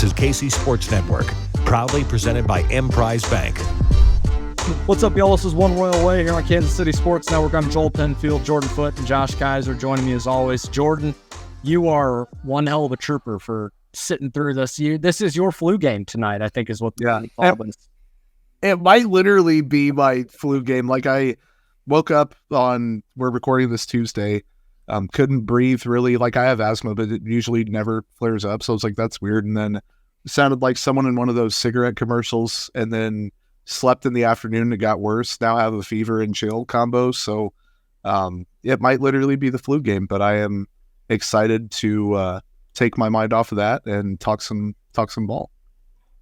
is KC Sports Network, proudly presented by Emprise Bank. What's up, y'all? This is One Royal Way here on Kansas City Sports Network. I'm Joel Penfield, Jordan Foote, and Josh Keiser joining me as always. Jordan, you are one hell of a trooper for sitting through this. This is your flu game tonight, I think is what they call this. It might literally be my flu game. Like, I woke up we're recording this Tuesday, couldn't breathe really. Like, I have asthma, but it usually never flares up. So it's like, that's weird. And then it sounded like someone in one of those cigarette commercials, and then slept in the afternoon. It got worse. Now I have a fever and chill combo. So it might literally be the flu game, but I am excited to take my mind off of that and talk some ball.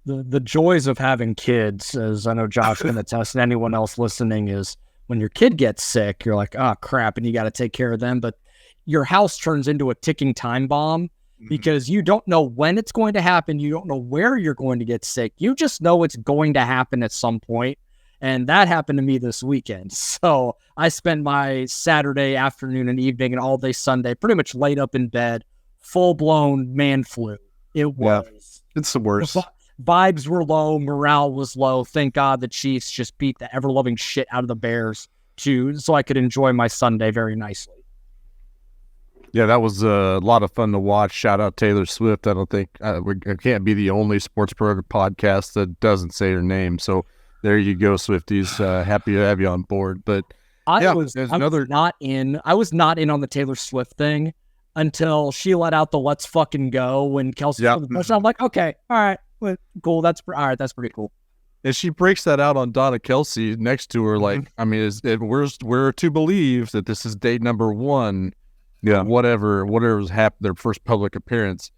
The joys of having kids, as I know Josh can attest, and anyone else listening, is when your kid gets sick, you're like, oh crap, and you got to take care of them. But your house turns into a ticking time bomb because you don't know when it's going to happen. You don't know where you're going to get sick. You just know it's going to happen at some point. And that happened to me this weekend. So I spent my Saturday afternoon and evening and all day Sunday pretty much laid up in bed, full-blown man flu. It was. Yeah, it's the worst. Vibes were low. Morale was low. Thank God the Chiefs just beat the ever-loving shit out of the Bears so I could enjoy my Sunday very nicely. Yeah, that was a lot of fun to watch. Shout out Taylor Swift. I don't think I can't be the only sports program podcast that doesn't say her name. So there you go, Swifties. Happy to have you on board. But I was not in on the Taylor Swift thing until she let out the "Let's fucking go" when Kelsey. I'm like, okay, all right, cool. That's pretty cool. And she breaks that out on Donna Kelsey next to her. Like, I mean, we're to believe that this is date number one. Yeah, whatever's happened, their first public appearance.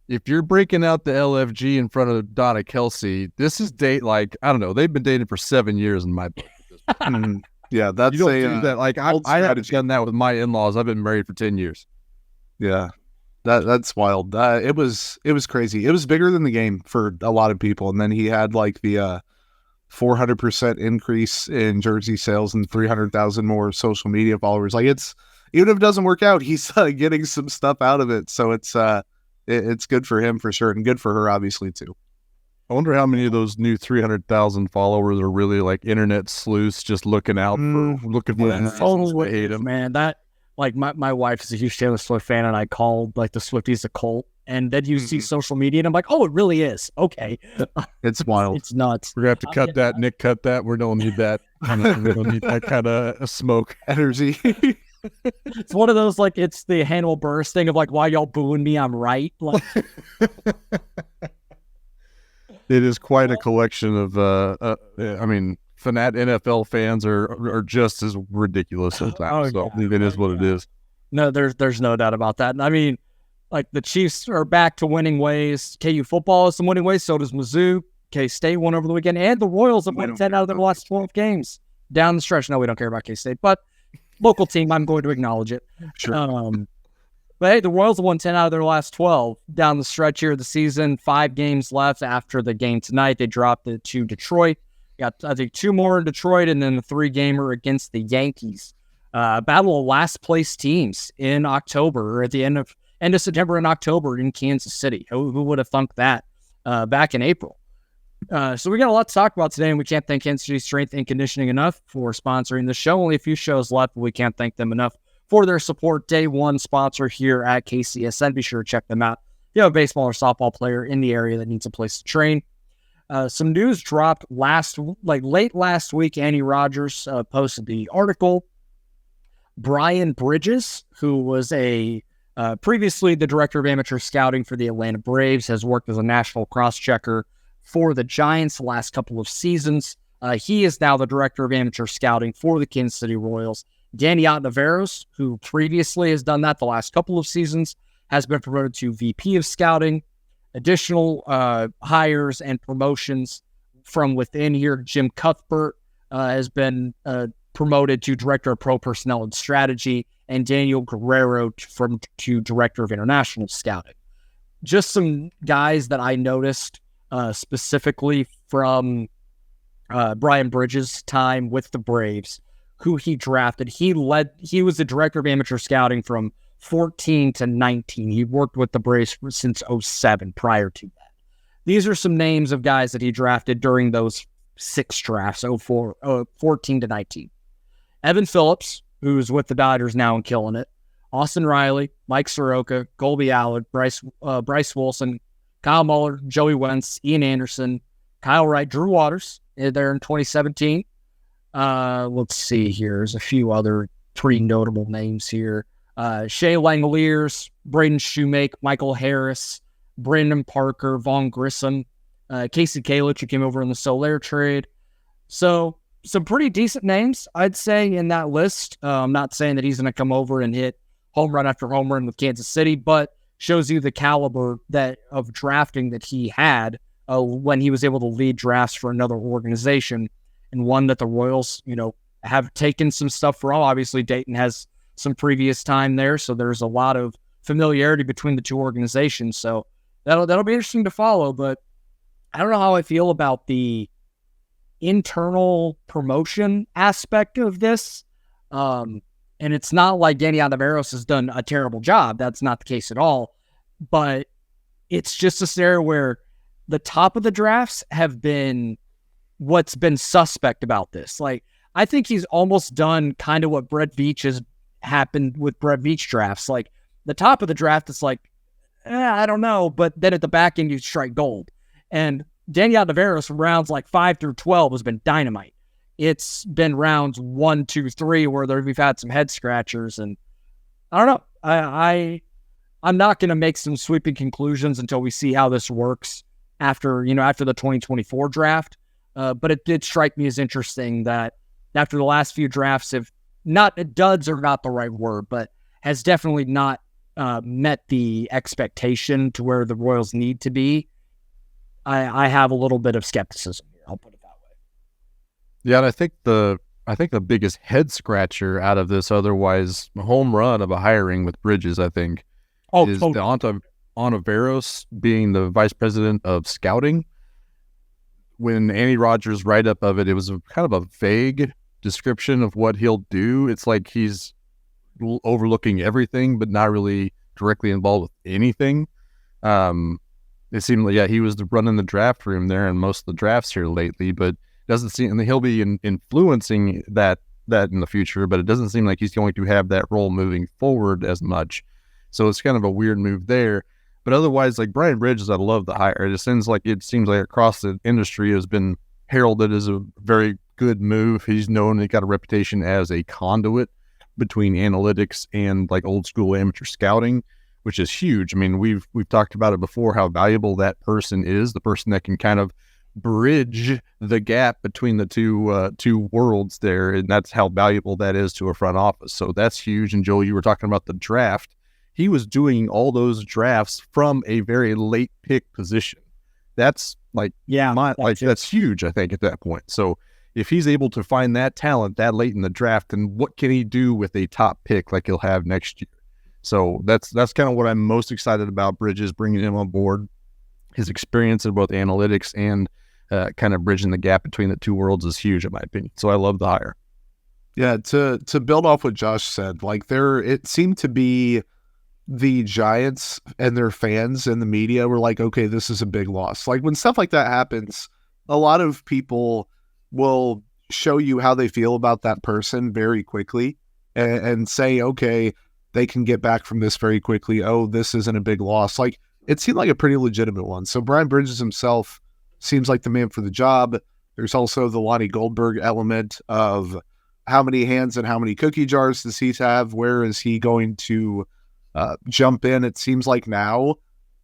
If you're breaking out the LFG in front of Donna Kelsey, this is date, like, I don't know. They've been dating for 7 years in my book. Yeah, that's you don't do that. Like, I haven't done that with my in-laws. I've been married for 10 years. Yeah, that's wild. It was crazy. It was bigger than the game for a lot of people. And then he had like the 400% increase in jersey sales and 300,000 more social media followers. Like, even if it doesn't work out, he's getting some stuff out of it. So it's good for him for sure, and good for her obviously too. I wonder how many of those new 300,000 followers are really like internet sleuths just looking out for that. Totally hate him, man. That, like, my wife is a huge Taylor Swift fan, and I called like the Swifties a cult. And then you see social media, and I'm like, oh, it really is. Okay. It's wild. It's nuts. We're going to have to cut that. Nick, cut that. We don't need that. We don't need that kind of smoke energy. It's one of those, like, it's the Hannibal Buress thing of like, why y'all booing me? I'm right. Like, it is quite a collection of, I mean, NFL fans are just as ridiculous sometimes. It is what it is. No, there's no doubt about that. And I mean, like, the Chiefs are back to winning ways. KU football has some winning ways. So does Mizzou. K-State won over the weekend. And the Royals have won 10 out of their last 12 games down the stretch. No, we don't care about K-State. But local team, I'm going to acknowledge it. Sure. But hey, the Royals have won 10 out of their last 12 down the stretch here of the season. 5 games left after the game tonight. They dropped it to Detroit. Got, I think, 2 more in Detroit, and then the 3-gamer against the Yankees. Battle of last place teams in October, or at the end of September and October in Kansas City. Who would have thunk that back in April? So we got a lot to talk about today, and we can't thank Kansas City Strength and Conditioning enough for sponsoring the show. Only a few shows left, but we can't thank them enough for their support. Day one sponsor here at KCSN. Be sure to check them out. If you have a baseball or softball player in the area that needs a place to train. Some news dropped late last week. Andy Rogers posted the article. Brian Bridges, who was previously the director of amateur scouting for the Atlanta Braves, has worked as a national cross-checker for the Giants the last couple of seasons. He is now the director of amateur scouting for the Kansas City Royals. Danny Otnaveros, who previously has done that the last couple of seasons, has been promoted to VP of scouting. Additional hires and promotions from within here. Jim Cuthbert has been promoted to director of pro personnel and strategy, and Daniel Guerrero to director of international scouting. Just some guys that I noticed specifically from Brian Bridges' time with the Braves, who he drafted. He was the director of amateur scouting from 14 to 19. He worked with the Braves since 07 prior to that. these are some names of guys that he drafted during those 6 drafts, 14 to 19. Evan Phillips, who's with the Dodgers now and killing it. Austin Riley, Mike Soroka, Colby Allard, Bryce Wilson, Kyle Muller, Joey Wentz, Ian Anderson, Kyle Wright, Drew Waters there in 2017. Let's see here. There's a few other pretty notable names here. Shea Langoliers, Braden Shoemake, Michael Harris, Brandon Parker, Vaughn Grissom, Casey Kalich, who came over in the Soler trade. So some pretty decent names, I'd say, in that list. I'm not saying that he's going to come over and hit home run after home run with Kansas City, but shows you the caliber of drafting that he had when he was able to lead drafts for another organization, and one that the Royals, have taken some stuff from. Obviously, Dayton has some previous time there, so there's a lot of familiarity between the two organizations. So that'll be interesting to follow. But I don't know how I feel about the internal promotion aspect of this. And it's not like Danny Ontiveros has done a terrible job. That's not the case at all. But it's just a scenario where the top of the drafts have been what's been suspect about this. Like, I think he's almost done kind of what Brett Veach has happened with Brett Veach drafts. Like, the top of the draft is like, I don't know. But then at the back end, you strike gold. And Danny Ontiveros from rounds like 5 through 12 has been dynamite. It's been rounds 1, 2, 3 where we've had some head scratchers, and I don't know. I'm not going to make some sweeping conclusions until we see how this works after the 2024 draft. But it did strike me as interesting that after the last few drafts, if not duds are not the right word, but has definitely not met the expectation to where the Royals need to be. I have a little bit of skepticism here. I'll put it that way. Yeah, and I think the biggest head scratcher out of this otherwise home run of a hiring with Bridges, I think, is totally. The Ontiveros being the vice president of scouting. When Andy Rogers' write-up of it, it was kind of a vague description of what he'll do. It's like he's overlooking everything, but not really directly involved with anything. It seemed like, he was running the draft room there in most of the drafts here lately, but doesn't seem, and he'll be influencing that in the future, but it doesn't seem like he's going to have that role moving forward as much. So it's kind of a weird move there. But otherwise, like Brian Bridges, I love the hire. It seems like across the industry has been heralded as a very good move. He's known, he got a reputation as a conduit between analytics and like old school amateur scouting, which is huge. I mean, we've talked about it before, how valuable that person is, the person that can kind of bridge the gap between the two worlds there, and that's how valuable that is to a front office. So that's huge. And Joel, you were talking about the draft. He was doing all those drafts from a very late pick position. That's like, that's huge, I think, at that point. So if he's able to find that talent that late in the draft, then what can he do with a top pick like he'll have next year? So that's kind of what I'm most excited about Bridges, bringing him on board. His experience in both analytics and kind of bridging the gap between the two worlds is huge, in my opinion. So I love the hire. Yeah, to build off what Josh said, like it seemed to be the Giants and their fans and the media were like, okay, this is a big loss. Like when stuff like that happens, a lot of people will show you how they feel about that person very quickly and say, okay, they can get back from this very quickly. Oh, this isn't a big loss. Like it seemed like a pretty legitimate one. So Brian Bridges himself seems like the man for the job. There's also the Lonnie Goldberg element of how many hands and how many cookie jars does he have? Where is he going to jump in? It seems like now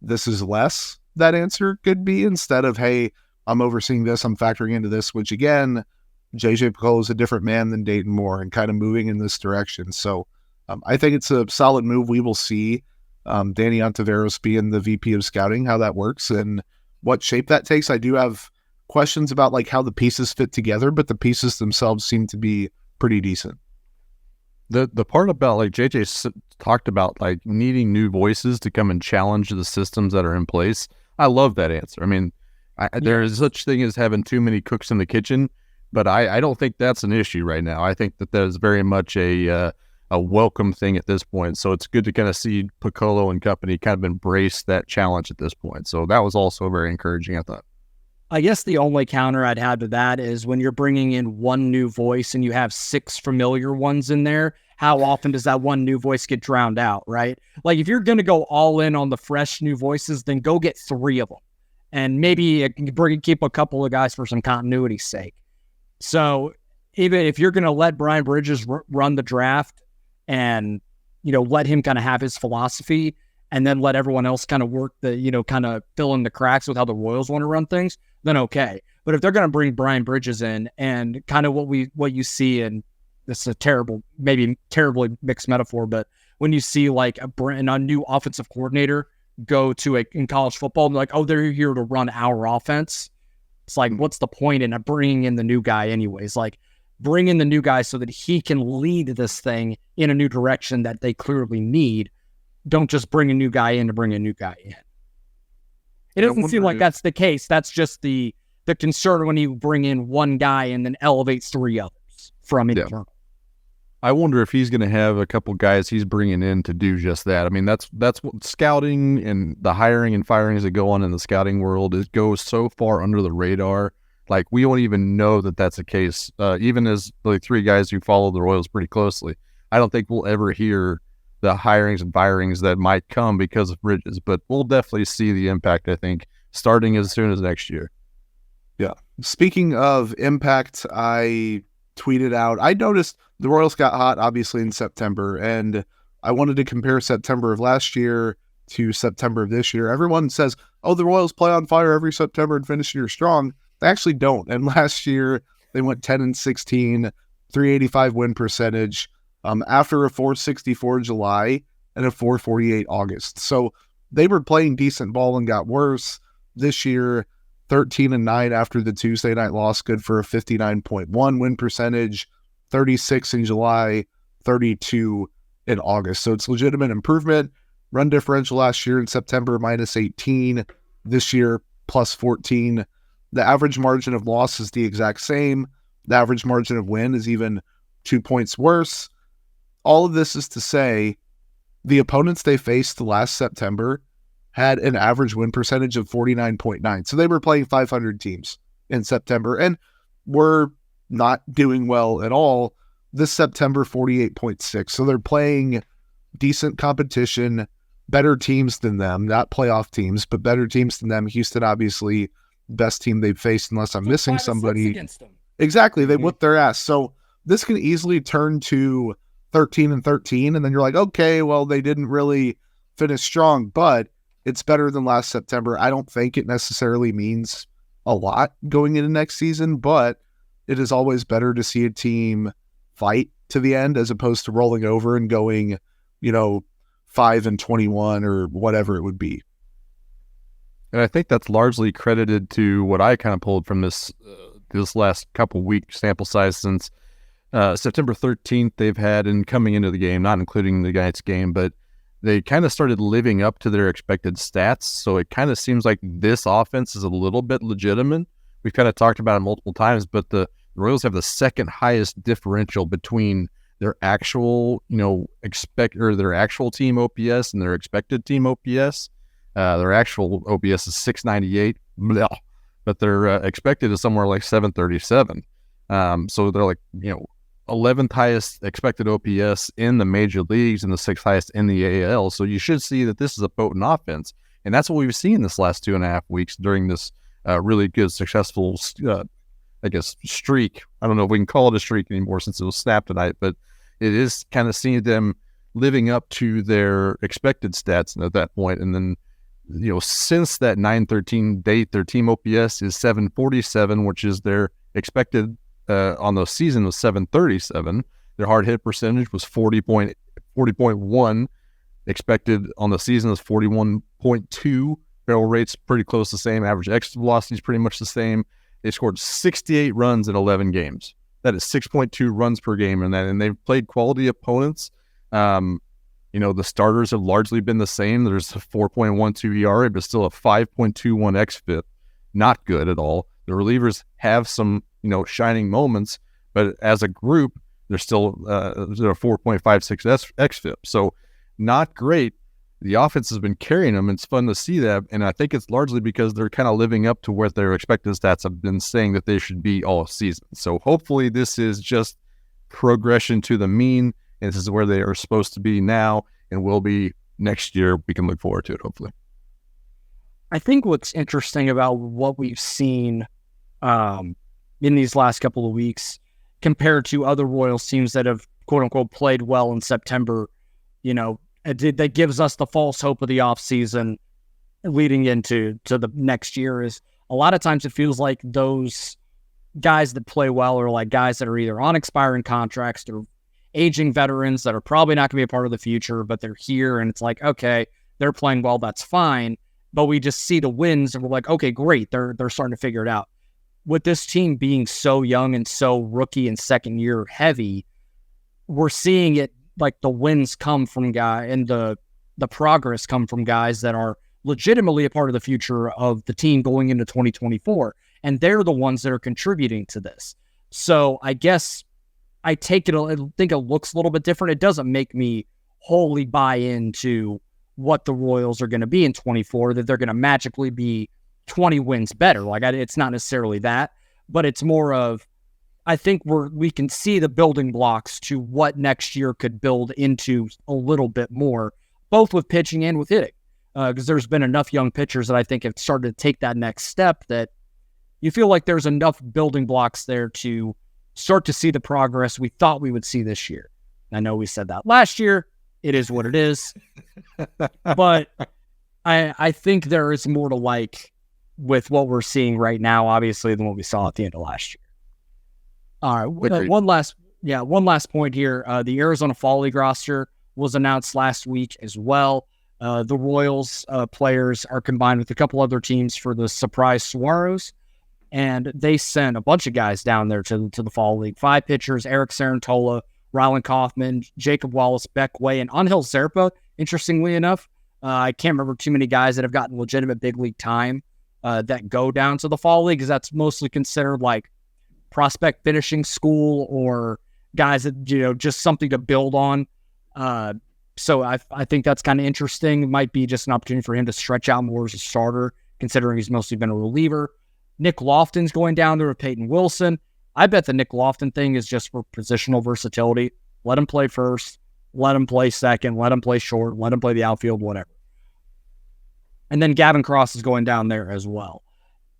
this is less that answer could be, instead of, hey, I'm overseeing this, I'm factoring into this, which again, JJ Picollo is a different man than Dayton Moore and kind of moving in this direction. So I think it's a solid move. We will see Danny Ontiveros being the VP of scouting, how that works and what shape that takes. I do have questions about like how the pieces fit together, but the pieces themselves seem to be pretty decent. The part about like JJ talked about like needing new voices to come and challenge the systems that are in place. I love that answer. I mean, there is such thing as having too many cooks in the kitchen, but I don't think that's an issue right now. I think that is very much a a welcome thing at this point. So it's good to kind of see Piccolo and company kind of embrace that challenge at this point. So that was also very encouraging, I thought. I guess the only counter I'd have to that is when you're bringing in one new voice and you have 6 familiar ones in there, how often does that one new voice get drowned out, right? Like if you're going to go all in on the fresh new voices, then go get 3 of them. And maybe keep a couple of guys for some continuity's sake. So even if you're going to let Brian Bridges run the draft and, let him kind of have his philosophy and then let everyone else kind of work kind of fill in the cracks with how the Royals want to run things, then okay. But if they're going to bring Brian Bridges in and kind of what you see, and this is a maybe terribly mixed metaphor, but when you see like a new offensive coordinator go to in college football and like, oh, they're here to run our offense. It's like, what's the point in bringing in the new guy anyways? Like, bring in the new guy so that he can lead this thing in a new direction that they clearly need. Don't just bring a new guy in to bring a new guy in. It doesn't seem like that's the case. That's just the concern when you bring in one guy and then elevates 3 others from internal. I wonder if he's going to have a couple guys he's bringing in to do just that. I mean, that's what scouting and the hiring and firings that go on in the scouting world. It goes so far under the radar. Like, we don't even know that that's the case. Even as the 3 guys who follow the Royals pretty closely, I don't think we'll ever hear the hirings and firings that might come because of Bridges. But we'll definitely see the impact, I think, starting as soon as next year. Yeah. Speaking of impact, I tweeted out, I noticed the Royals got hot, obviously, in September, and I wanted to compare September of last year to September of this year. Everyone says, oh, the Royals play on fire every September and finish the year strong. They actually don't. And last year, they went 10-16, 385 win percentage, after a 464 July and a 448 August. So they were playing decent ball and got worse. This year, 13-9 after the Tuesday night loss, good for a 59.1 win percentage, 36 in July, 32 in August. So it's legitimate improvement. Run differential last year in September, -18. This year, +14. The average margin of loss is the exact same. The average margin of win is even 2 points worse. All of this is to say, the opponents they faced last September had an average win percentage of 49.9. So they were playing 500 teams in September and were not doing well at all. This September, 48.6. So they're playing decent competition, better teams than them, not playoff teams, but better teams than them. Houston, obviously, best team they've faced, unless I'm missing somebody. Against them. Exactly. They whipped their ass. So this can easily turn to 13-13. And then you're like, okay, well, they didn't really finish strong, but it's better than last September. I don't think it necessarily means a lot going into next season, but it is always better to see a team fight to the end as opposed to rolling over and going, 5-21 or whatever it would be. And I think that's largely credited to what I kind of pulled from this last couple week sample size since September 13th they've had, and coming into the game, not including the Giants game, but they kind of started living up to their expected stats. So it kind of seems like this offense is a little bit legitimate. We've kind of talked about it multiple times, but the Royals have the second highest differential between their actual, their actual team OPS and their expected team OPS. Their actual OPS is 698, but their expected is somewhere like 737. So they're like, 11th highest expected OPS in the major leagues and the 6th highest in the AL. So you should see that this is a potent offense. And that's what we've seen this last 2.5 weeks during this really good, successful, streak. I don't know if we can call it a streak anymore since it was snapped tonight, but it is kind of seeing them living up to their expected stats at that point. And then, since that 9-13 date, their team OPS is 747, which is their expected on the season was 737. Their hard hit percentage was 40.1. Expected on the season is 41.2. Barrel rate's pretty close to the same. Average exit velocity is pretty much the same. They scored 68 runs in 11 games. That is 6.2 runs per game in that, and they've played quality opponents. The starters have largely been the same. There's a 4.12 ERA, but still a 5.21 xFIP. Not good at all. The relievers have some, shining moments, but as a group, They're still 4.56 xFIP. So not great. The offense has been carrying them. It's fun to see that. And I think it's largely because they're kind of living up to what their expected stats have been saying that they should be all season. So hopefully this is just progression to the mean. And this is where they are supposed to be now and will be next year. We can look forward to it, hopefully. I think what's interesting about what we've seen in these last couple of weeks compared to other Royals teams that have, quote unquote, played well in September, that gives us the false hope of the offseason leading into the next year is a lot of times it feels like those guys that play well are like guys that are either on expiring contracts or aging veterans that are probably not going to be a part of the future, but they're here and it's like, okay, they're playing well, that's fine. But we just see the wins and we're like, okay, great. They're starting to figure it out. With this team being so young and so rookie and second year heavy, we're seeing it like the wins come from guys and the progress come from guys that are legitimately a part of the future of the team going into 2024. And they're the ones that are contributing to this. So I guess I think it looks a little bit different. It doesn't make me wholly buy into what the Royals are going to be in 24, that they're going to magically be 20 wins better. It's not necessarily that, but it's more of, I think we can see the building blocks to what next year could build into a little bit more, both with pitching and with hitting. Because there's been enough young pitchers that I think have started to take that next step that you feel like there's enough building blocks there to start to see the progress we thought we would see this year. I know we said that last year. It is what it is. But I think there is more to like with what we're seeing right now, obviously, than what we saw at the end of last year. All right. One last point here. The Arizona Fall League roster was announced last week as well. The Royals players are combined with a couple other teams for the Surprise Saguaros, and they sent a bunch of guys down there to the Fall League. 5 pitchers: Eric Sarantola, Rylan Kaufman, Jacob Wallace, Beck Way, and Angel Serpa. Interestingly enough, I can't remember too many guys that have gotten legitimate big league time that go down to the Fall League, because that's mostly considered like prospect finishing school or guys that, just something to build on. So I think that's kind of interesting. It might be just an opportunity for him to stretch out more as a starter, considering he's mostly been a reliever. Nick Lofton's going down there with Peyton Wilson. I bet the Nick Lofton thing is just for positional versatility. Let him play first, let him play second, let him play short, let him play the outfield, whatever. And then Gavin Cross is going down there as well.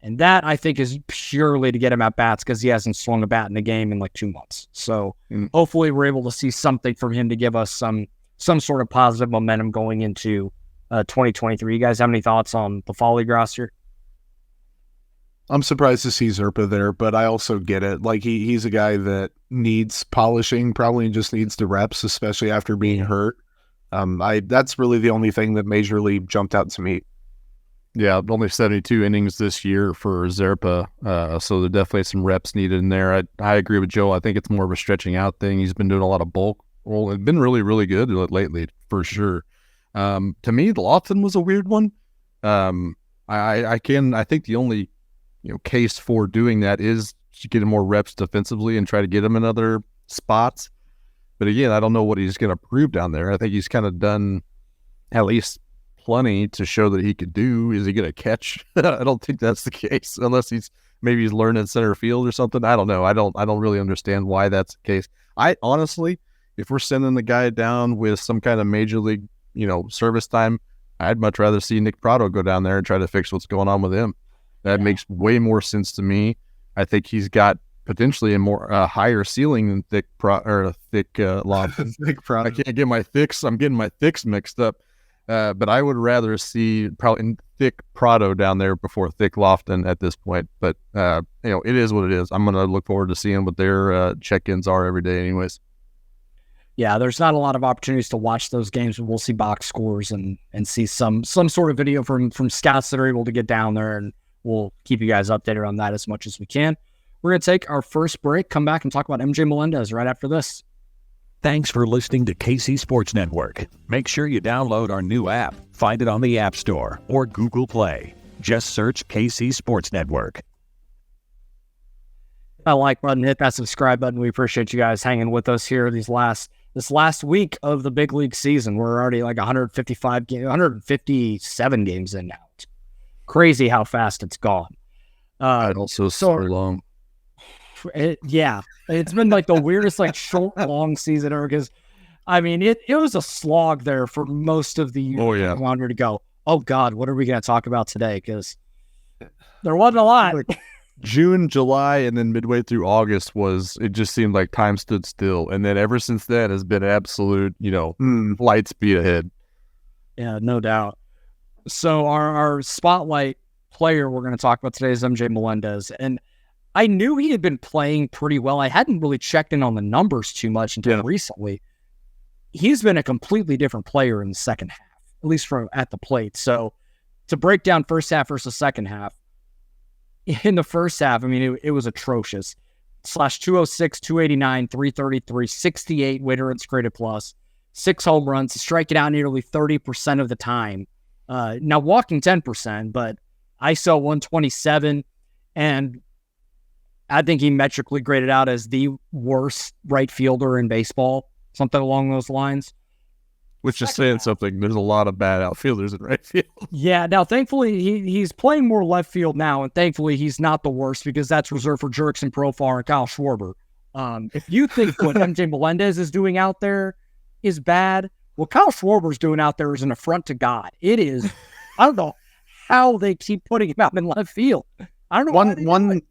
And that, I think, is purely to get him at bats because he hasn't swung a bat in the game in like 2 months. So hopefully we're able to see something from him to give us some sort of positive momentum going into 2023. You guys have any thoughts on the Fall League roster? I'm surprised to see Zerpa there, but I also get it. Like he's a guy that needs polishing, probably just needs the reps, especially after being hurt. That's really the only thing that majorly jumped out to me. Yeah, only 72 innings this year for Zerpa, so there definitely some reps needed in there. I agree with Joe. I think it's more of a stretching out thing. He's been doing a lot of bulk. Well, it's been really, really good lately, for sure. To me, the Lofton was a weird one. I think the only case for doing that is to get him more reps defensively and try to get him in other spots. But again, I don't know what he's going to prove down there. I think he's kind of done at least plenty to show that he could do. Is he going to catch? I don't think that's the case, unless he's learning center field or something. I don't know. I don't really understand why that's the case. I honestly, if we're sending the guy down with some kind of major league, service time, I'd much rather see Nick Prado go down there and try to fix what's going on with him. That makes way more sense to me. I think he's got potentially a higher ceiling than Thick Lofton. Thick Prado. I can't get my thicks. I'm getting my thicks mixed up. But I would rather see probably Thick Prado down there before Thick Lofton at this point. But, it is what it is. I'm going to look forward to seeing what their check-ins are every day anyways. Yeah, there's not a lot of opportunities to watch those games, but we'll see box scores and see some sort of video from scouts that are able to get down there, and we'll keep you guys updated on that as much as we can. We're going to take our first break, come back and talk about MJ Melendez right after this. Thanks for listening to KC Sports Network. Make sure you download our new app. Find it on the App Store or Google Play. Just search KC Sports Network. that like button, hit that subscribe button. We appreciate you guys hanging with us here this last week of the big league season. We're already like 157 games in now. It's crazy how fast it's gone. Also so long. It's been like the weirdest like short long season ever, because I mean it was a slog there for most of the year. Oh yeah, I wanted to go, oh God, what are we going to talk about today? Because there wasn't a lot. June, July, and then midway through August it just seemed like time stood still. And then ever since then has been absolute, light speed ahead. Yeah, no doubt. So our spotlight player we're going to talk about today is MJ Melendez. And I knew he had been playing pretty well. I hadn't really checked in on the numbers too much until recently. He's been a completely different player in the second half, at least at the plate. So to break down first half versus second half, in the first half, I mean, it was atrocious. /206, 289, 333, 68 weighted runs created plus, 6 home runs, striking out nearly 30% of the time. Now walking 10%, but ISO 127, and I think he metrically graded out as the worst right fielder in baseball, something along those lines. Which is saying something. There's a lot of bad outfielders in right field. Yeah, now thankfully he's playing more left field now, and thankfully he's not the worst, because that's reserved for Jurickson Profar and Kyle Schwarber. If you think what MJ Melendez is doing out there is bad, what Kyle Schwarber's doing out there is an affront to God. It is. I don't know how they keep putting him out in left field. I don't know.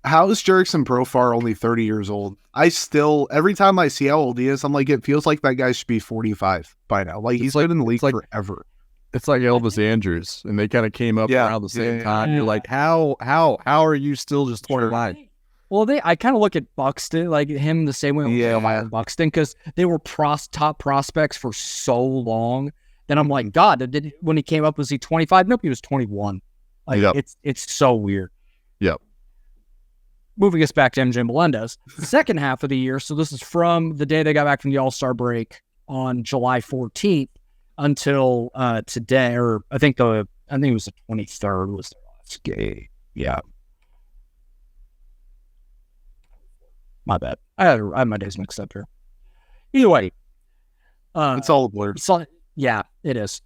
How is Jurickson Profar only 30 years old? Every time I see how old he is, I'm like, it feels like that guy should be 45 by now. Like, he's been in the league forever. It's like Elvis Andrews, and they kind of came up around the same time. You're like, how are you still just 29? Well, I kind of look at Buxton, like him the same way with Buxton, because they were top prospects for so long. Then I'm like, God, when he came up, was he 25? Nope, he was 21. Like, it's so weird. Yep. Moving us back to MJ Melendez, the second half of the year. So this is from the day they got back from the All-Star break on July 14th until today, or I think it was the 23rd was their last game. Yeah. My bad. I had my days mixed up here. Either way. It's all blurred. Yeah, it is.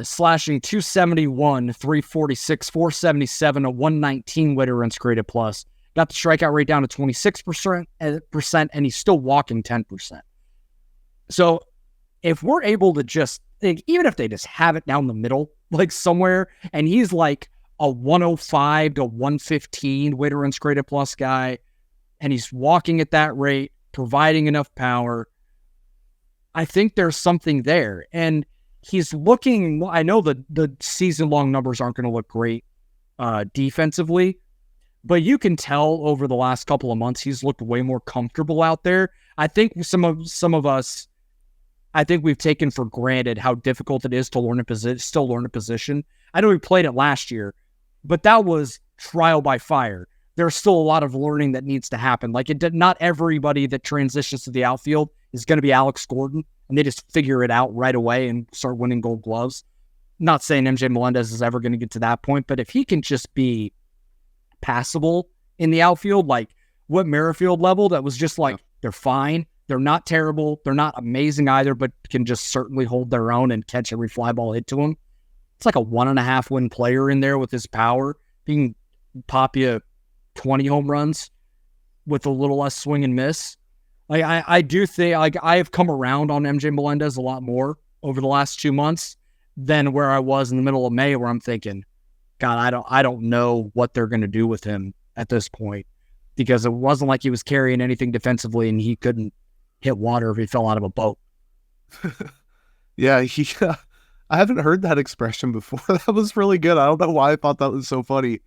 Slashing 271, 346, 477, a 119 weighted runs created plus. Got the strikeout rate down to 26%, and he's still walking 10%. So if we're able to just, even if they just have it down the middle, like somewhere, and he's like a 105 to 115 weighted runs created plus guy, and he's walking at that rate, providing enough power, I think there's something there. And he's looking, I know the season-long numbers aren't going to look great defensively, but you can tell over the last couple of months he's looked way more comfortable out there. I think some of us, I think we've taken for granted how difficult it is to still learn a position. I know we played it last year, but that was trial by fire. There's still a lot of learning that needs to happen. Like, not everybody that transitions to the outfield is going to be Alex Gordon, and they just figure it out right away and start winning Gold Gloves. Not saying MJ Melendez is ever going to get to that point, but if he can just be passable in the outfield, like Whit Merrifield level, that was just like, they're fine. They're not terrible. They're not amazing either, but can just certainly hold their own and catch every fly ball hit to them. It's like a 1.5 win player in there with his power. He can pop you 20 home runs with a little less swing and miss. Like, I do think, like, I have come around on MJ Melendez a lot more over the last 2 months than where I was in the middle of May, where I'm thinking, God, I don't know what they're going to do with him at this point, because it wasn't like he was carrying anything defensively and he couldn't hit water if he fell out of a boat. Yeah, I haven't heard that expression before. That was really good. I don't know why I thought that was so funny.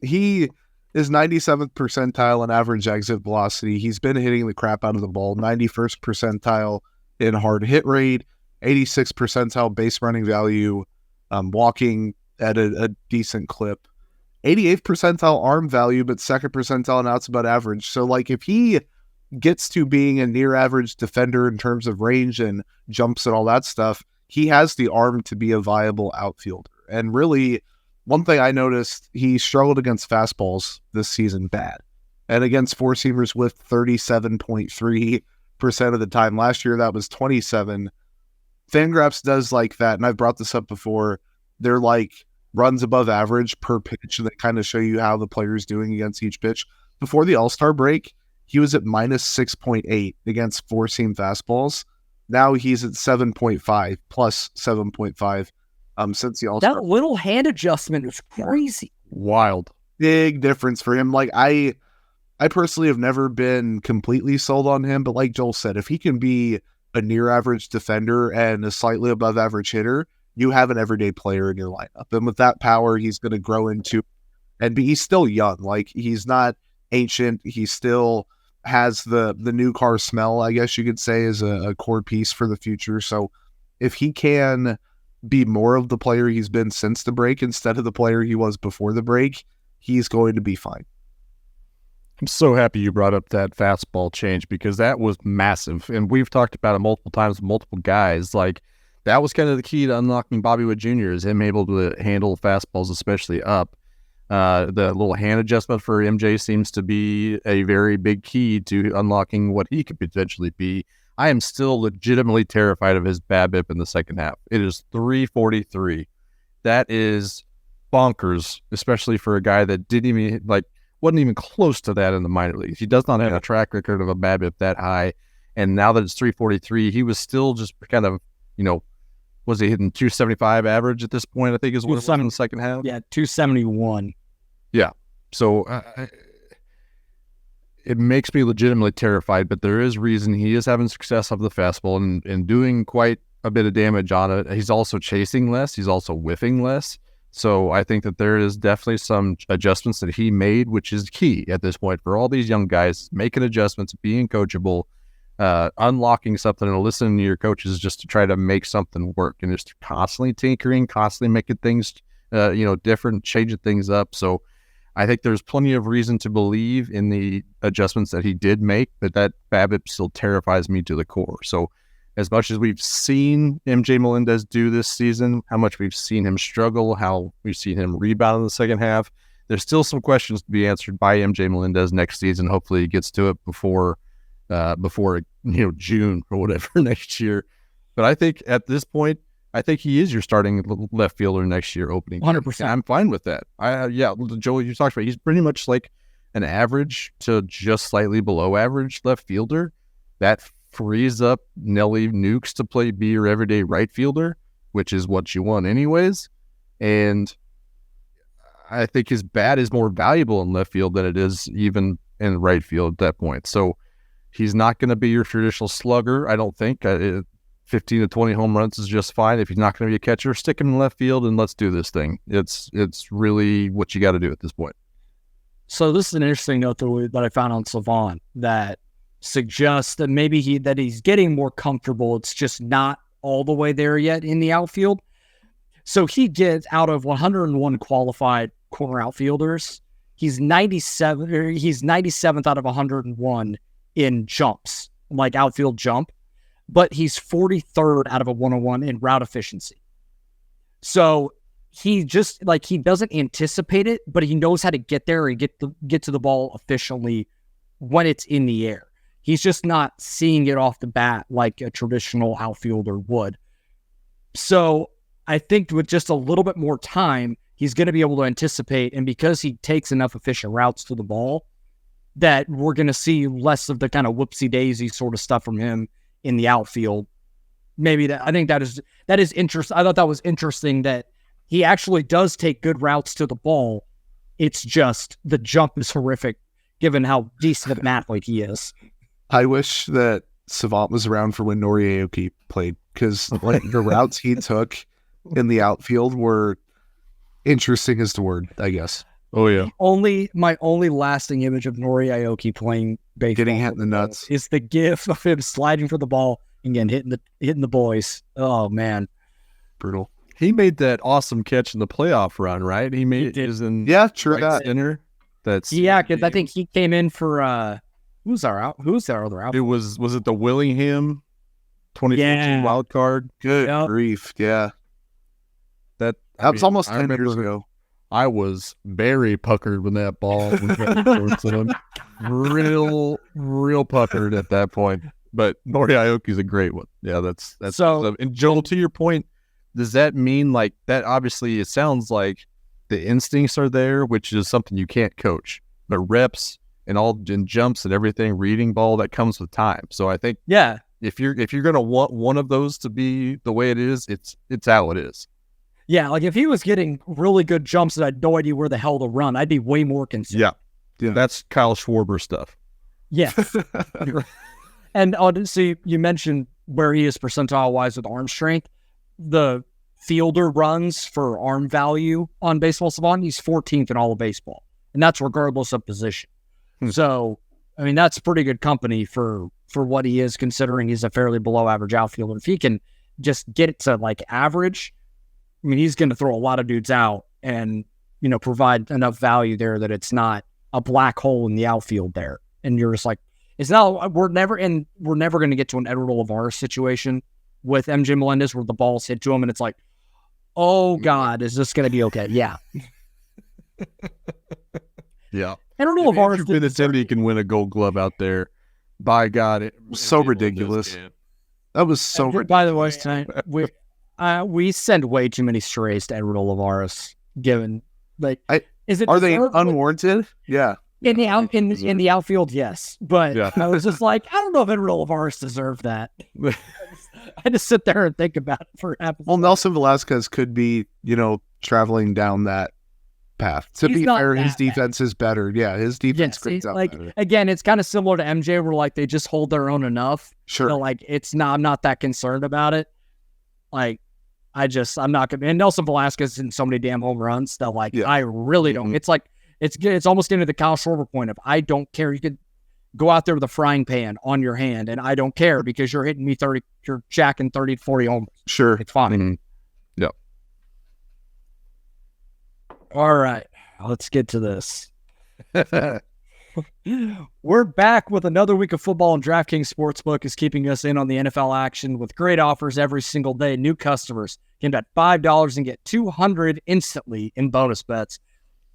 He is 97th percentile in average exit velocity. He's been hitting the crap out of the ball. 91st percentile in hard hit rate. 86th percentile base running value. Walking at a decent clip. 88th percentile arm value, but 2nd percentile and outs above average. So, like, if he gets to being a near average defender in terms of range and jumps and all that stuff, he has the arm to be a viable outfielder. And really, one thing I noticed, he struggled against fastballs this season bad. and against four-seamers with 37.3% of the time. Last year, that was 27. Fangraphs does like that, and I've brought this up before. They're like runs above average per pitch, and they kind of show you how the player's doing against each pitch. Before the All-Star break, he was at minus 6.8 against four-seam fastballs. Now he's at 7.5, plus 7.5 since the All-Star. That little hand adjustment was crazy. Wild. Big difference for him. Like, I personally have never been completely sold on him, but like Joel said, if he can be a near-average defender and a slightly above-average hitter, you have an everyday player in your lineup. And with that power, he's going to grow into and he's still young. Like, he's not ancient. He still has the new car smell, I guess you could say, is a core piece for the future. So if he can be more of the player he's been since the break instead of the player he was before the break, he's going to be fine. I'm so happy you brought up that fastball change because that was massive. And we've talked about it multiple times with multiple guys. Like, that was kind of the key to unlocking Bobby Witt Jr. is him able to handle fastballs, especially up. The little hand adjustment for MJ seems to be a very big key to unlocking what he could potentially be. I am still legitimately terrified of his BABIP in the second half. It is 343. That is bonkers, especially for a guy that wasn't even close to that in the minor leagues. He does not have a track record of a BABIP that high. And now that it's 343, he was still just kind of, was he hitting 275 average at this point? I think is what it was in the second half. Yeah, 271. Yeah. So it makes me legitimately terrified, but there is reason he is having success off the fastball and doing quite a bit of damage on it. He's also chasing less. He's also whiffing less. So I think that there is definitely some adjustments that he made, which is key at this point for all these young guys, making adjustments, being coachable, unlocking something and listening to your coaches just to try to make something work, and just constantly tinkering, constantly making things, different, changing things up. So I think there's plenty of reason to believe in the adjustments that he did make, but that BABIP still terrifies me to the core. So as much as we've seen MJ Melendez do this season, how much we've seen him struggle, how we've seen him rebound in the second half, there's still some questions to be answered by MJ Melendez next season. Hopefully he gets to it before June or whatever next year. But I think at this point, I think he is your starting left fielder next year opening. 100%. I'm fine with that. Joel, you talked about he's pretty much like an average to just slightly below average left fielder. That frees up Nelly Nukes to be your everyday right fielder, which is what you want anyways. And I think his bat is more valuable in left field than it is even in right field at that point. So he's not going to be your traditional slugger, I don't think. 15 to 20 home runs is just fine. If he's not going to be a catcher, stick him in left field and let's do this thing. It's really what you got to do at this point. So this is an interesting note that I found on Savant that suggests that maybe he's getting more comfortable. It's just not all the way there yet in the outfield. So he gets out of 101 qualified corner outfielders, he's 97. He's 97th out of 101 in jumps, like outfield jump, but he's 43rd out of a 101 in route efficiency. So he just he doesn't anticipate it, but he knows how to get there and get to the ball efficiently when it's in the air. He's just not seeing it off the bat like a traditional outfielder would. So I think with just a little bit more time, he's going to be able to anticipate, and because he takes enough efficient routes to the ball, that we're going to see less of the kind of whoopsie-daisy sort of stuff from him in the outfield. I think that is interesting. I thought that was interesting that he actually does take good routes to the ball. It's just the jump is horrific given how decent of an athlete he is. I wish that Savant was around for when Nori Aoki played, because the routes he took in the outfield were interesting is the word, I guess. Oh yeah. My only lasting image of Nori Aoki playing baseball, getting hit in the nuts, is the gif of him sliding for the ball and again hitting the boys. Oh man, brutal. He made that awesome catch in the playoff run, right? He made it in true right center. That's because I think he came in for who's our other out? It was it the Willingham 2014 wild card? Good grief, yeah. That was almost 10 years ago. I was very puckered when that ball was going towards him. Real puckered at that point. But Nori Aoki's a great one. Yeah, that's So. And Joel, to your point, does that mean like that? Obviously, it sounds like the instincts are there, which is something you can't coach. But reps and jumps and everything, reading ball, that comes with time. So I think if you're gonna want one of those to be the way it is, it's how it is. Yeah, like if he was getting really good jumps and I had no idea where the hell to run, I'd be way more concerned. Yeah. That's Kyle Schwarber stuff. Yeah. And so you mentioned where he is percentile-wise with arm strength. The fielder runs for arm value on Baseball Savant, he's 14th in all of baseball. And that's regardless of position. So, I mean, that's pretty good company for what he is, considering he's a fairly below-average outfielder. If he can just get it to, like, average, I mean, he's going to throw a lot of dudes out and, provide enough value there that it's not a black hole in the outfield there. And you're just like, we're never going to get to an Edward Olivares situation with MJ Melendez where the ball's hit to him and it's like, oh God, is this going to be okay? Yeah. Yeah. Edward Olivares Benintendi can win a Gold Glove out there. By God, it was so ridiculous. That was so ridiculous. By the way, tonight we send way too many strays to Edward Olivares. Given are they unwarranted? Yeah. In the outfield, yes. But I was just like, I don't know if Edward Olivares deserved that. I had to sit there and think about it for half. Well, Nelson Velasquez could be, traveling down that path. To be fair, his defense is better. Yeah, his defense grades out better. Again, it's kind of similar to MJ, where like they just hold their own enough. Sure. So, like I'm not that concerned about it. Like, I'm not gonna. And Nelson Velasquez in so many damn home runs that I really don't. It's like it's almost into the Kyle Schwarber point of I don't care. You could go out there with a frying pan on your hand, and I don't care because you're hitting me 30. You're jacking 30 to 40 homers. Sure, it's fine. Mm-hmm. Yep. All right, let's get to this. We're back with another week of football, and DraftKings Sportsbook is keeping us in on the NFL action with great offers every single day. New customers can bet $5 and get $200 instantly in bonus bets.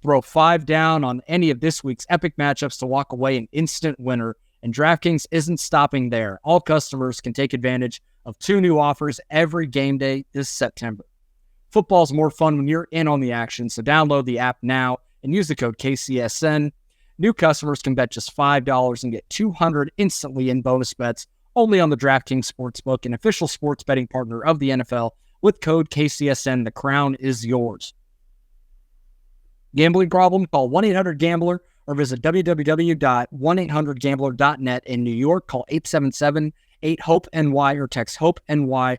Throw $5 down on any of this week's epic matchups to walk away an instant winner, and DraftKings isn't stopping there. All customers can take advantage of 2 new offers every game day this September. Football's more fun when you're in on the action, so download the app now and use the code KCSN. New customers can bet just $5 and get $200 instantly in bonus bets only on the DraftKings Sportsbook, an official sports betting partner of the NFL. With code KCSN, the crown is yours. Gambling problem? Call 1-800-GAMBLER or visit www.1800gambler.net. In New York, call 877-8-HOPE-NY or text HOPE-NY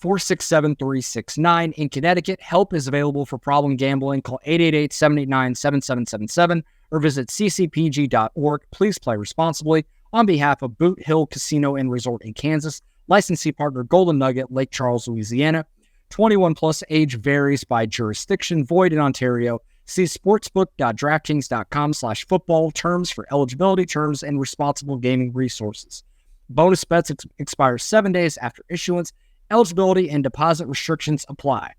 467-369. In Connecticut, help is available for problem gambling. Call 888-789-7777 or visit ccpg.org. Please play responsibly. On behalf of Boot Hill Casino and Resort in Kansas, licensee partner Golden Nugget, Lake Charles, Louisiana. 21 plus, age varies by jurisdiction, void in Ontario. See sportsbook.draftkings.com/football. Terms for eligibility, terms, and responsible gaming resources. Bonus bets expire 7 days after issuance. Eligibility and deposit restrictions apply.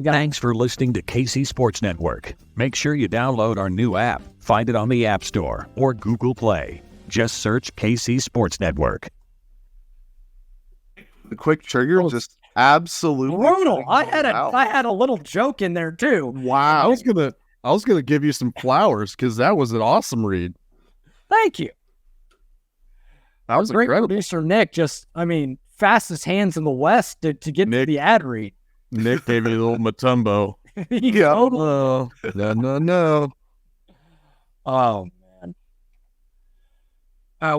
Thanks for listening to KC Sports Network. Make sure you download our new app. Find it on the App Store or Google Play. Just search KC Sports Network. The quick trigger just absolutely brutal. I had a little joke in there too. Wow. I was gonna give you some flowers because that was an awesome read. Thank you. That was great. Incredible. Producer Nick fastest hands in the West to get to the ad read. Nick gave me a little Matumbo. Yeah. No. Oh man.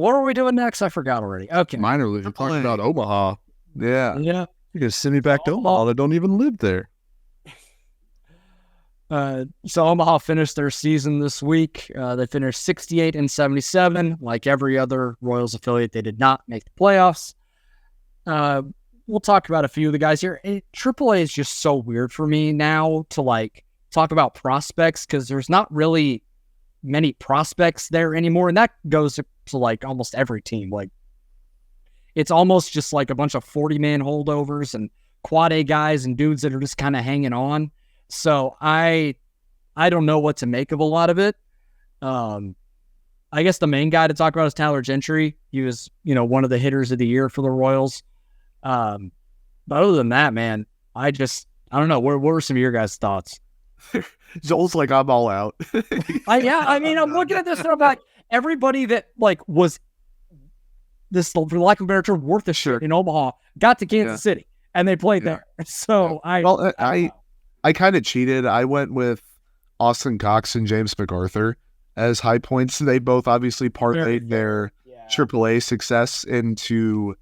What are we doing next? I forgot already. Okay. Minor league. We're talking about Omaha. Yeah. Yeah. You're gonna send me back to Omaha. That don't even live there. So Omaha finished their season this week. They finished 68-77. Like every other Royals affiliate, they did not make the playoffs. We'll talk about a few of the guys here. Triple A is just so weird for me now to talk about prospects because there's not really many prospects there anymore, and that goes to almost every team. It's almost just like a bunch of 40-man holdovers and quad A guys and dudes that are just kind of hanging on. So I I don't know what to make of a lot of it. I guess the main guy to talk about is Tyler Gentry. He was, one of the hitters of the year for the Royals. But other than that, man, I don't know. What were some of your guys' thoughts? Joel's like, I'm all out. I'm looking at this and I'm like, everybody that was this, for lack of a better term, worth a shit in Omaha got to Kansas City and they played there. So I kind of cheated. I went with Austin Cox and James MacArthur as high points. They both obviously parlayed their Triple A success into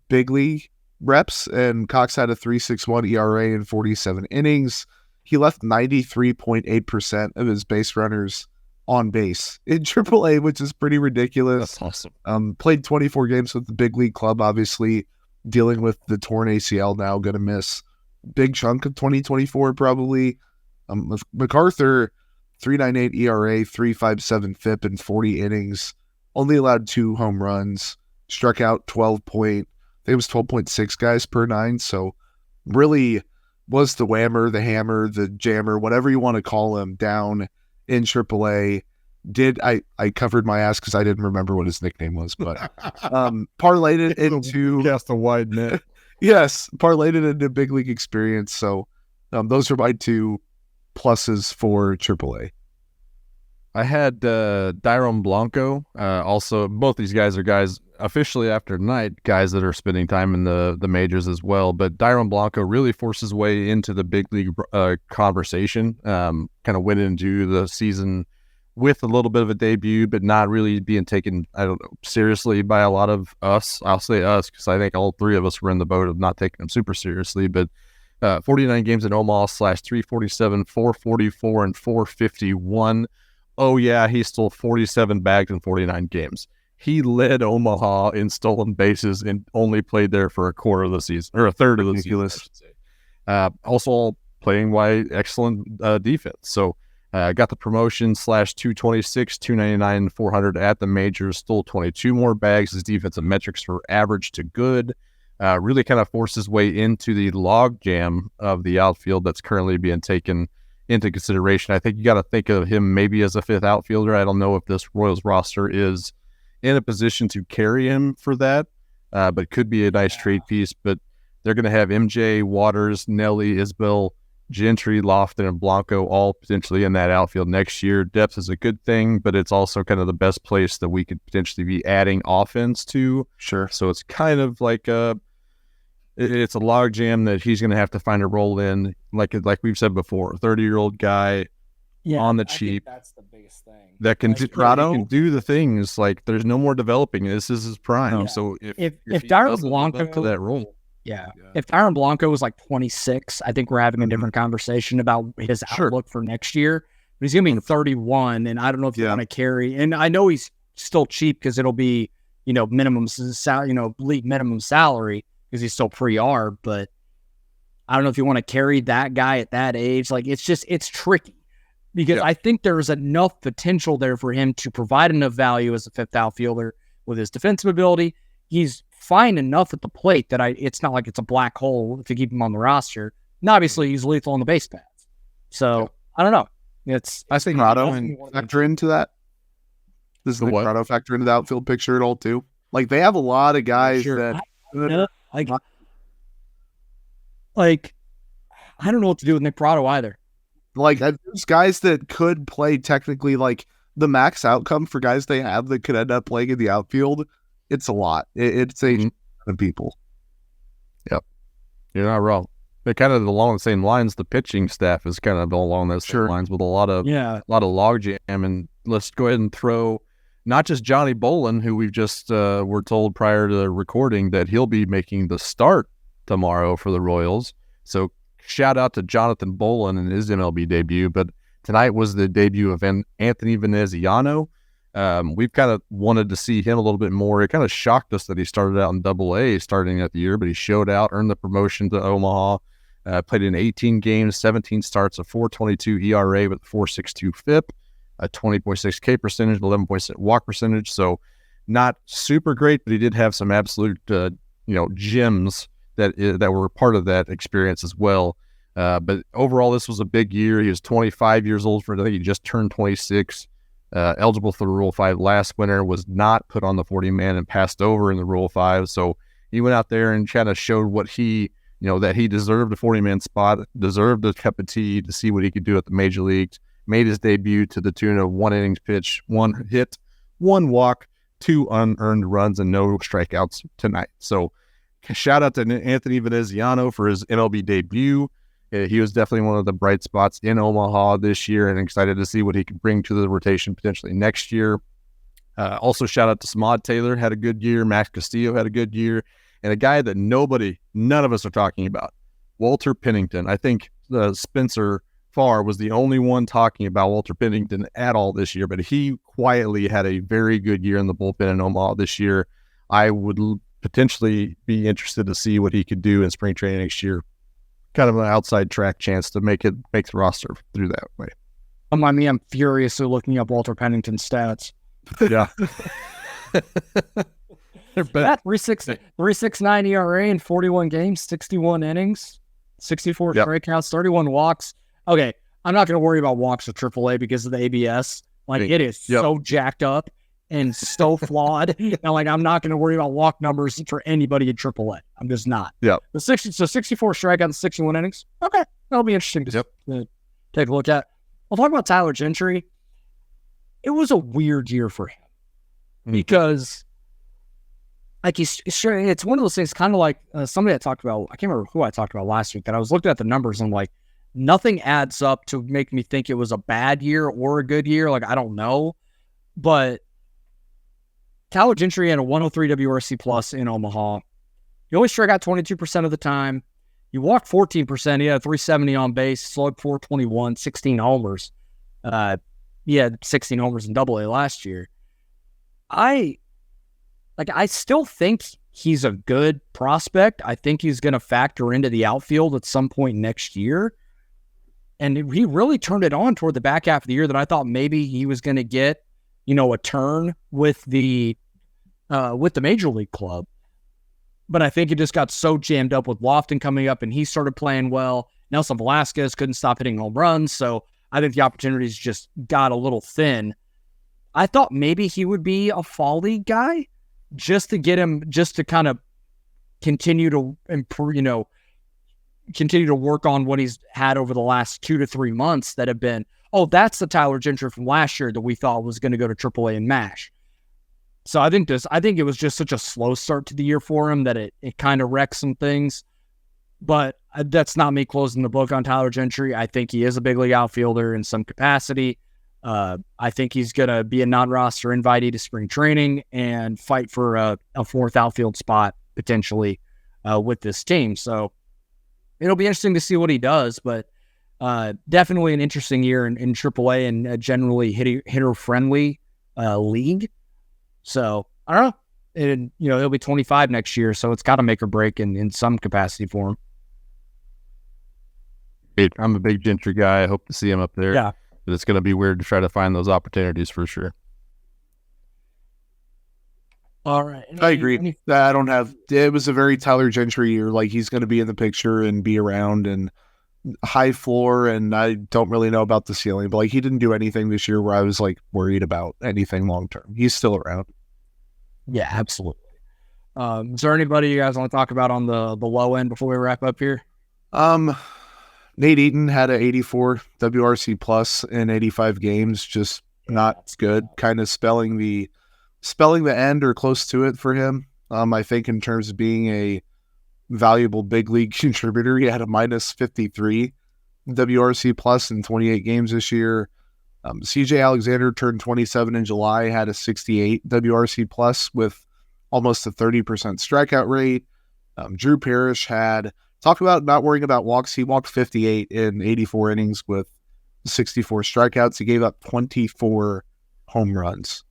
big league reps, and Cox had a 3.61 ERA in 47 innings. He left 93.8% of his base runners on base in Triple A, which is pretty ridiculous. That's awesome. Played 24 games with the big league club, obviously dealing with the torn ACL now, going to miss big chunk of 2024 probably. MacArthur, 3.98 ERA, 3.57 FIP in 40 innings, only allowed 2 home runs, struck out 12.6 guys per 9. So really was the whammer, the hammer, the jammer, whatever you want to call him, down in AAA. I covered my ass because I didn't remember what his nickname was, but parlayed it into cast a wide net. Yes, parlayed it into big league experience. So those are my 2 pluses for AAA. I had Dairon Blanco. Also, both these guys are guys officially after tonight, guys that are spending time in the majors as well. But Dairon Blanco really forced his way into the big league conversation. Kind of went into the season with a little bit of a debut, but not really being taken, seriously by a lot of us. I'll say us because I think all 3 of us were in the boat of not taking him super seriously. But 49 games in Omaha /347, 444, and 451. Oh, yeah, he stole 47 bags in 49 games. He led Omaha in stolen bases and only played there for a quarter of the season, or a third of the season, I should say. Also playing excellent defense. So got the promotion /226, 299, 400 at the majors, stole 22 more bags. His defensive metrics were average to good. Really kind of forced his way into the log jam of the outfield that's currently being taken into consideration. I think you got to think of him maybe as a 5th outfielder. I don't know if this Royals roster is in a position to carry him for that, but could be a nice trade piece. But they're going to have MJ, Waters, Nelly, Isbell, Gentry, Lofton, and Blanco all potentially in that outfield next year. Depth is a good thing, but it's also kind of the best place that we could potentially be adding offense to. Sure. So it's kind of like it's a log jam that he's going to have to find a role in, like we've said before, 30-year-old guy on the cheap. That's the biggest thing. That can, can do the things. Like, there's no more developing. This is his prime. Yeah. So if Dairon Blanco to that role, if Dairon Blanco was like 26, I think we're having a different conversation about his outlook for next year. But he's going to be 31, and I don't know if you want to carry. And I know he's still cheap because it'll be league minimum salary, because he's still pre-R, but I don't know if you want to carry that guy at that age. Like, it's tricky because I think there's enough potential there for him to provide enough value as a 5th outfielder with his defensive ability. He's fine enough at the plate that it's not like it's a black hole if you keep him on the roster. And obviously, he's lethal on the base paths. So, I don't know. I think Prado factor into that. Does the Prado factor into the outfield picture at all, too? Like, they have a lot of guys that... I don't know what to do with Nick Prado either. Like, there's guys that could play technically, like, the max outcome for guys they have that could end up playing in the outfield. It's a lot. It's a ton of people. Yep. You're not wrong. They're kind of along the same lines. The pitching staff is kind of along those same lines with a lot of log jam. And let's go ahead and throw not just Johnny Bolin, who we've just were told prior to the recording that he'll be making the start tomorrow for the Royals. So shout out to Jonathan Bolin and his MLB debut. But tonight was the debut of Anthony Veneziano. We've kind of wanted to see him a little bit more. It kind of shocked us that he started out in Double-A starting at the year, but he showed out, earned the promotion to Omaha, played in 18 games, 17 starts, a 4.22 ERA with a 4.62 FIP, a 20.6 K percentage, 11% walk percentage. So not super great, but he did have some absolute, gems that were part of that experience as well. But overall, this was a big year. He was 25 years old I think he just turned 26. Eligible for the Rule 5 last winter, was not put on the 40-man and passed over in the Rule 5. So he went out there and kind of showed what he, that he deserved a 40-man spot, deserved a cup of tea to see what he could do at the major leagues. Made his debut to the tune of 1 innings pitch, 1 hit, 1 walk, 2 unearned runs, and no strikeouts tonight. So shout out to Anthony Veneziano for his MLB debut. He was definitely one of the bright spots in Omaha this year, and excited to see what he could bring to the rotation potentially next year. Also, shout out to Samad Taylor, had a good year. Max Castillo had a good year. And a guy that none of us are talking about, Walter Pennington. I think Spencer Farr was the only one talking about Walter Pennington at all this year, but he quietly had a very good year in the bullpen in Omaha this year. I would potentially be interested to see what he could do in spring training next year. Kind of an outside track chance to make the roster through that way. I mean, I'm furiously looking up Walter Pennington's stats. Yeah. That 3.69 ERA in 41 games, 61 innings, 64 strikeouts, 31 walks. Okay, I'm not going to worry about walks with Triple A because of the ABS. It is so jacked up and so flawed. And I'm not going to worry about walk numbers for anybody in Triple A. I'm just not. Yeah. So 64 strikeouts, 61 innings. Okay, that'll be interesting to take a look at. I'll talk about Tyler Gentry. It was a weird year for him because, it's one of those things, kind of like somebody I talked about. I can't remember who I talked about last week. That I was looking at the numbers and nothing adds up to make me think it was a bad year or a good year. I don't know, but Tyler Gentry had a 103 WRC plus in Omaha. He only struck out 22% of the time. He walked 14%. He had a 370 on base, slugged 421, 16 homers. He had 16 homers in Double A last year. I still think he's a good prospect. I think he's going to factor into the outfield at some point next year. And he really turned it on toward the back half of the year that I thought maybe he was going to get, a turn with the major league club. But I think it just got so jammed up with Lofton coming up and he started playing well. Nelson Velasquez couldn't stop hitting home runs. So I think the opportunities just got a little thin. I thought maybe he would be a fall league guy just to get him, just to kind of continue to improve, continue to work on what he's had over the last 2 to 3 months that have been, that's the Tyler Gentry from last year that we thought was going to go to Triple A and MASH. So I think it was just such a slow start to the year for him that it kind of wrecked some things. But that's not me closing the book on Tyler Gentry. I think he is a big league outfielder in some capacity. I think he's going to be a non-roster invitee to spring training and fight for a fourth outfield spot potentially with this team. So it'll be interesting to see what he does, but definitely an interesting year in AAA and a generally hitter-friendly league. So I don't know. And, he'll be 25 next year, so it's got to make or break in some capacity for him. I'm a big Gentry guy. I hope to see him up there. Yeah. But it's going to be weird to try to find those opportunities for sure. All right. I agree. It was a very Tyler Gentry year. He's going to be in the picture and be around and high floor. And I don't really know about the ceiling, but he didn't do anything this year where I was worried about anything long-term. He's still around. Yeah, absolutely. Is there anybody you guys want to talk about on the low end before we wrap up here? Nate Eaton had an 84 WRC plus in 85 games, just not good. Kind of spelling the end or close to it for him. I think in terms of being a valuable big league contributor, he had a minus 53 WRC plus in 28 games this year. CJ Alexander turned 27 in July, had a 68 WRC plus with almost a 30% strikeout rate. Drew Parrish had, talk about not worrying about walks. He walked 58 in 84 innings with 64 strikeouts. He gave up 24 home runs.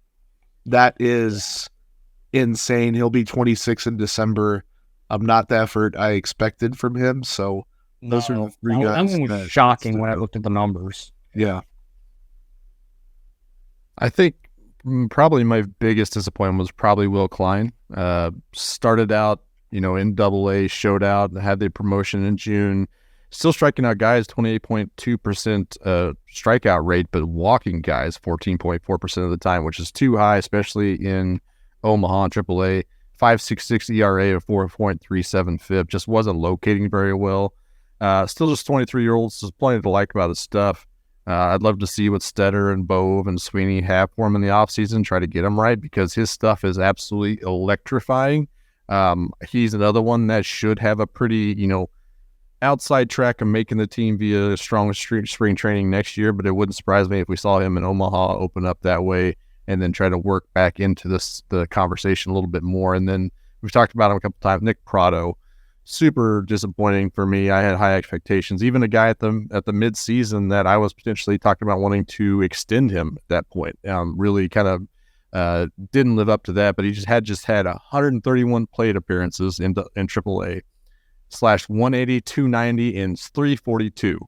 That is insane. He'll be 26 in December. Not the effort I expected from him. So those are the three guys. That was shocking when I looked at the numbers. Yeah. I think probably my biggest disappointment was probably Will Klein. Started out, in Double A, showed out, had the promotion in June, Still striking out guys, 28.2% strikeout rate, but walking guys 14.4% of the time, which is too high, especially in Omaha and Triple A. 5.66 ERA of 4.37 FIP, just wasn't locating very well. Still just 23-year-olds, there's plenty to like about his stuff. I'd love to see what Stetter and Bove and Sweeney have for him in the offseason, try to get him right, because his stuff is absolutely electrifying. He's another one that should have a pretty, outside track of making the team via strong spring training next year, but it wouldn't surprise me if we saw him in Omaha open up that way and then try to work back into the conversation a little bit more. And then we've talked about him a couple times. Nick Prado, super disappointing for me. I had high expectations. Even a guy at the mid-season that I was potentially talking about wanting to extend him at that point. Really kind of didn't live up to that, but he just had 131 plate appearances in AAA. /180, 290, and 342.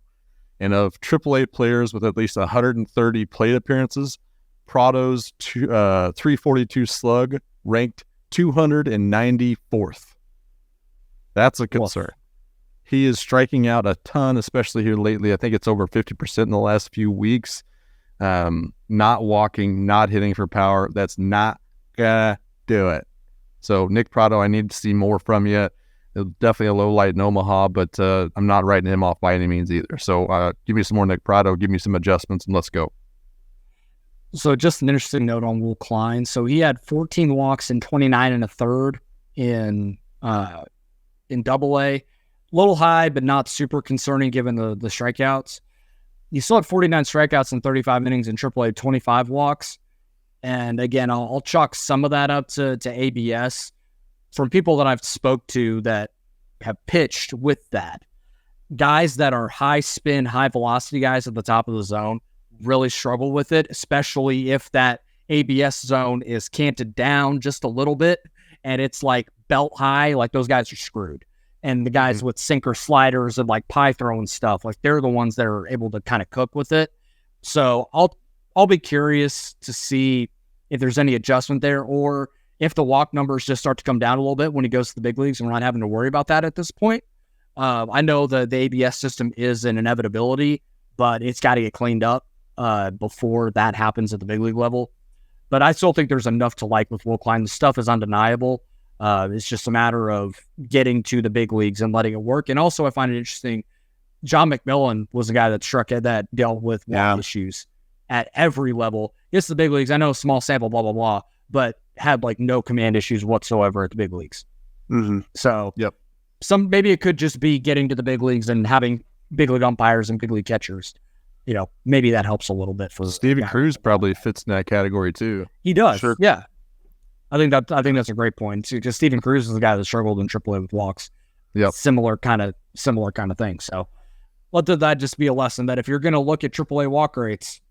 And of AAA players with at least 130 plate appearances, Prado's 342 slug ranked 294th. That's a concern. Well, he is striking out a ton, especially here lately. I think it's over 50% in the last few weeks. Not walking, not hitting for power. That's not gonna do it. So, Nick Prado, I need to see more from you. Definitely a low light in Omaha, but I'm not writing him off by any means either. So give me some more Nick Prado, give me some adjustments, and let's go. So just an interesting note on Will Klein. So he had 14 walks and 29 and a third in Double A. Little high, but not super concerning given the strikeouts. He still had 49 strikeouts in 35 innings in Triple A, 25 walks. And again, I'll chalk some of that up to ABS. From people that I've spoke to that have pitched with that, guys that are high spin, high velocity guys at the top of the zone really struggle with it, especially if that ABS zone is canted down just a little bit and it's like belt high, like those guys are screwed. And the guys with sinker sliders and like pie throwing stuff, like they're the ones that are able to kind of cook with it. So I'll be curious to see if there's any adjustment there, or if the walk numbers just start to come down a little bit when he goes to the big leagues and we're not having to worry about that at this point. I know the ABS system is an inevitability, but it's got to get cleaned up before that happens at the big league level. But I still think there's enough to like with Will Klein. The stuff is undeniable. It's just a matter of getting to the big leagues and letting it work. And also I find it interesting, John McMillan was a guy that dealt with walk issues at every level. Yes, the big leagues, I know small sample, blah, blah, blah, but had like no command issues whatsoever at the big leagues. So maybe it could just be getting to the big leagues and having big league umpires and big league catchers. Maybe that helps a little bit for Steven Cruz probably fits in that category too. He does. Sure. Yeah. I think that's a great point too. Just Steven Cruz is the guy that struggled in AAA with walks. Yep. Similar kind of thing. So let that just be a lesson that if you're going to look at AAA walk rates,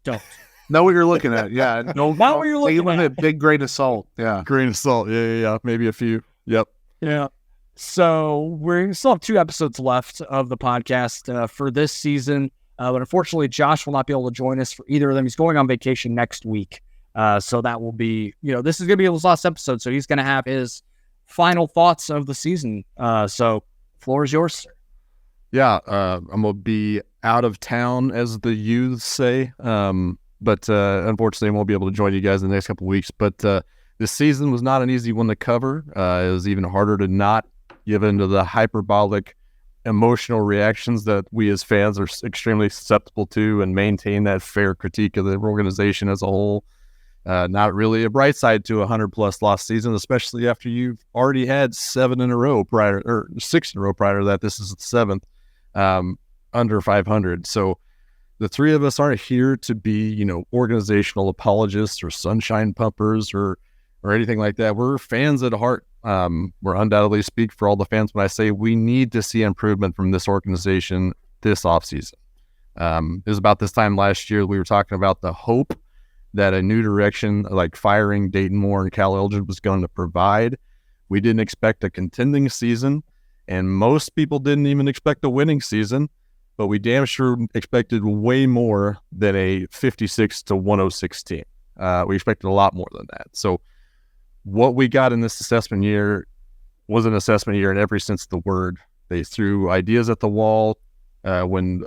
don't. Know what you're looking at. Yeah. No, not what you're looking at. Big grain of salt. Yeah. Grain of salt. Yeah. Maybe a few. Yep. Yeah. So we still have 2 episodes left of the podcast for this season. But unfortunately, Josh will not be able to join us for either of them. He's going on vacation next week. So that will be, this is going to be his last episode. So he's going to have his final thoughts of the season. So floor is yours, sir. Yeah. I'm going to be out of town, as the youths say. But unfortunately, I won't be able to join you guys in the next couple of weeks. But this season was not an easy one to cover. It was even harder to not give into the hyperbolic emotional reactions that we as fans are extremely susceptible to, and maintain that fair critique of the organization as a whole. Not really a bright side to 100-plus loss season, especially after you've already had 6 in a row prior to that. This is the 7th under 500. So the 3 of us aren't here to be, organizational apologists or sunshine pumpers or anything like that. We're fans at heart. We're undoubtedly speak for all the fans when I say we need to see improvement from this organization this offseason. It was about this time last year we were talking about the hope that a new direction like firing Dayton Moore and Cal Eldred was going to provide. We didn't expect a contending season, and most people didn't even expect a winning season, but we damn sure expected way more than a 56-106 team. We expected a lot more than that. So what we got in this assessment year was an assessment year in every sense of the word. They threw ideas at the wall when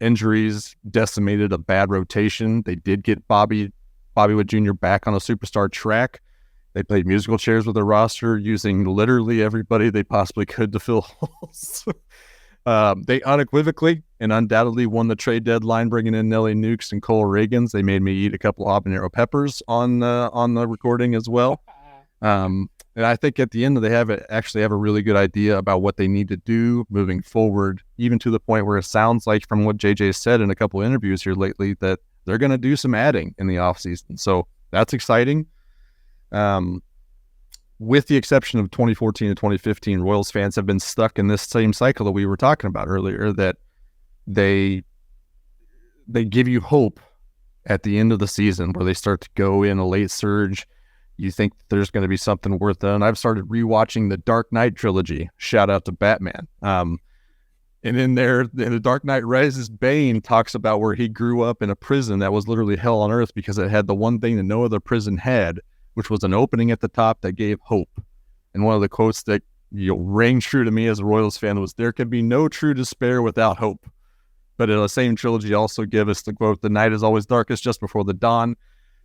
injuries decimated a bad rotation. They did get Bobby Wood Jr. back on a superstar track. They played musical chairs with their roster, using literally everybody they possibly could to fill holes. They unequivocally and undoubtedly won the trade deadline, bringing in Nelly Nukes and Cole Reagans. They made me eat a couple habanero peppers on the recording as well. And I think at the end, they actually have a really good idea about what they need to do moving forward, even to the point where it sounds like, from what JJ said in a couple of interviews here lately, that they're going to do some adding in the offseason. So that's exciting. With the exception of 2014 and 2015, Royals fans have been stuck in this same cycle that we were talking about earlier, that they give you hope at the end of the season where they start to go in a late surge. You think there's going to be something worth it. And I've started rewatching the Dark Knight trilogy. Shout out to Batman. And in there, in The Dark Knight Rises, Bane talks about where he grew up in a prison that was literally hell on earth because it had the one thing that no other prison had, which was an opening at the top that gave hope. And one of the quotes that rang true to me as a Royals fan was, "There can be no true despair without hope." But in the same trilogy also give us the quote, "The night is always darkest just before the dawn."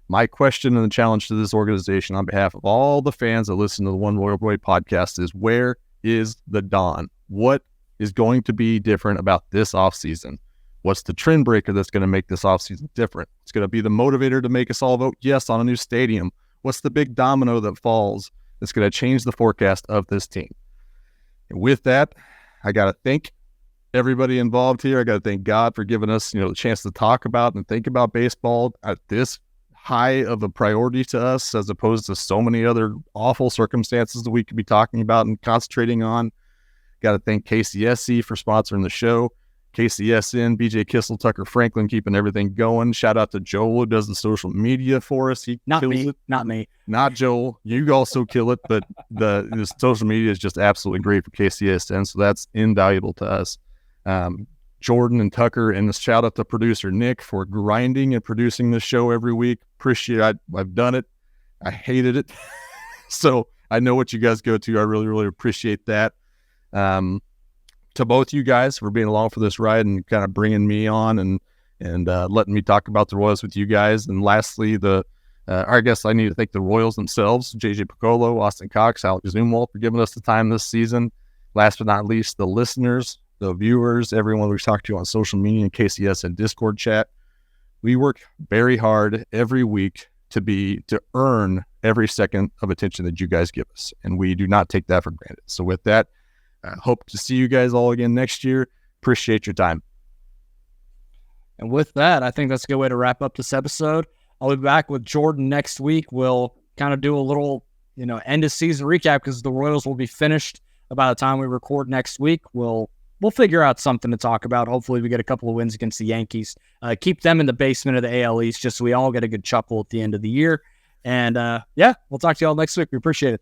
My question and the challenge to this organization on behalf of all the fans that listen to the One Royal Boy podcast is, where is the dawn? What is going to be different about this offseason? What's the trend breaker that's going to make this offseason different? It's going to be the motivator to make us all vote yes on a new stadium. What's the big domino that falls that's going to change the forecast of this team? And with that, I got to thank everybody involved here. I got to thank God for giving us, the chance to talk about and think about baseball at this high of a priority to us, as opposed to so many other awful circumstances that we could be talking about and concentrating on. Got to thank KCSC for sponsoring the show. KCSN, BJ Kissel, Tucker Franklin, keeping everything going. Shout out to Joel, who does the social media for us. He Not kills me. it. Not me. Not Joel. You also kill it, but the social media is just absolutely great for KCSN, so that's invaluable to us. Jordan and Tucker, and a shout out to producer Nick for grinding and producing this show every week. Appreciate it. I've done it. I hated it. So I know what you guys go to. I really, really appreciate that. To both you guys for being along for this ride and kind of bringing me on and letting me talk about the Royals with you guys. And lastly, I guess I need to thank the Royals themselves, JJ Piccolo, Austin Cox, Alex Zumwalt, for giving us the time this season. Last but not least, the listeners, the viewers, everyone we've talked to on social media and KCS and Discord chat. We work very hard every week to earn every second of attention that you guys give us, and we do not take that for granted. So with that, I hope to see you guys all again next year. Appreciate your time. And with that, I think that's a good way to wrap up this episode. I'll be back with Jordan next week. We'll kind of do a little, end of season recap, because the Royals will be finished by the time we record next week. We'll figure out something to talk about. Hopefully we get a couple of wins against the Yankees. Keep them in the basement of the AL East, just so we all get a good chuckle at the end of the year. And we'll talk to you all next week. We appreciate it.